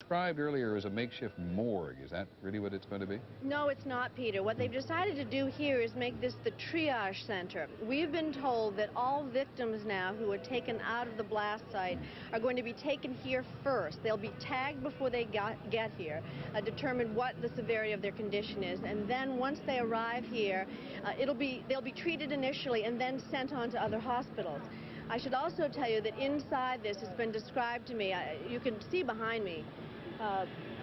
Described earlier as a makeshift morgue. Is that really what it's going to be? No, it's not, Peter. What they've decided to do here is make this the triage center. We've been told that all victims now who are taken out of the blast site are going to be taken here first. They'll be tagged before they get here, determine what the severity of their condition is, and then once they arrive here, they'll be treated initially and then sent on to other hospitals. I should also tell you that inside this has been described to me, you can see behind me,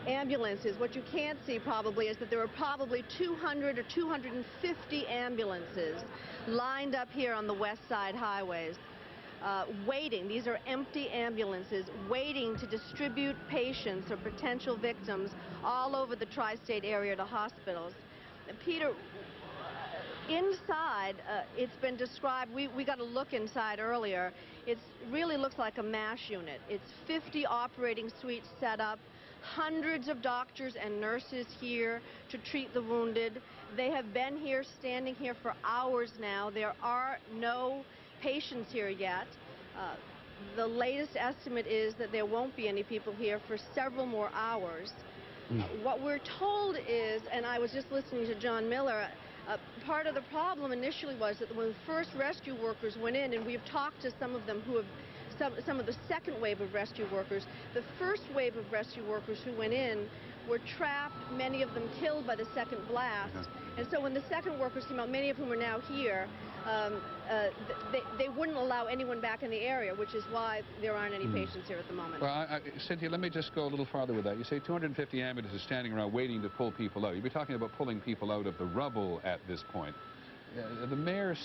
ambulances. What you can't see probably is that there are probably 200 or 250 ambulances lined up here on the west side highways, waiting. These are empty ambulances waiting to distribute patients or potential victims all over the tri-state area to hospitals. Peter, inside, it's been described, we got a look inside earlier, it really looks like a MASH unit. It's 50 operating suites set up, hundreds of doctors and nurses here to treat the wounded. They have been here, standing here for hours now. There are no patients here yet. The latest estimate is that there won't be any people here for several more hours. What we're told is, and I was just listening to John Miller, part of the problem initially was that when the first rescue workers went in, and we've talked to some of them who have, some of the second wave of rescue workers, the first wave of rescue workers who went in were trapped, many of them killed by the second blast. And so when the second workers came out, many of whom are now here, they wouldn't allow anyone back in the area, which is why there aren't any patients here at the moment. Well, Cynthia, let me just go a little farther with that. You say 250 ambulances standing around waiting to pull people out. You'd be talking about pulling people out of the rubble at this point. The mayor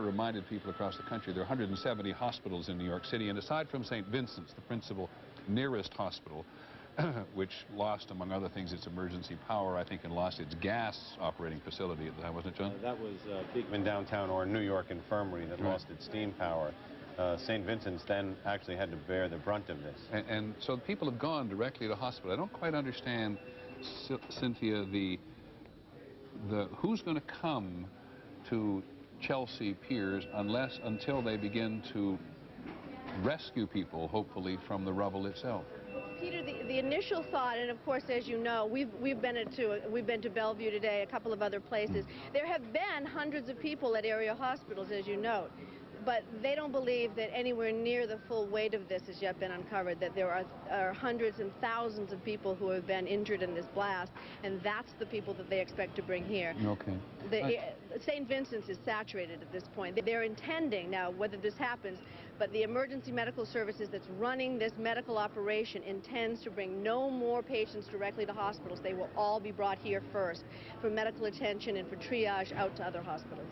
reminded people across the country there are 170 hospitals in New York City, and aside from St. Vincent's, the principal nearest hospital, which lost, among other things, its emergency power, I think, and lost its gas operating facility at the time, wasn't it, John? That was Beekman Downtown, or New York Infirmary, that lost its steam power. St. Vincent's then actually had to bear the brunt of this. And so people have gone directly to hospital. I don't quite understand, Cynthia, who's going to come to Chelsea Piers until they begin to rescue people, hopefully, from the rubble itself. Peter, the initial thought, and of course, as you know, we've been to Bellevue today, a couple of other places. There have been hundreds of people at area hospitals, as you note, but they don't believe that anywhere near the full weight of this has yet been uncovered, that there are hundreds and thousands of people who have been injured in this blast, and that's the people that they expect to bring here. Okay. St. Vincent's is saturated at this point. They're intending, now whether this happens, but the emergency medical services that's running this medical operation intends to bring no more patients directly to hospitals. They will all be brought here first for medical attention and for triage out to other hospitals.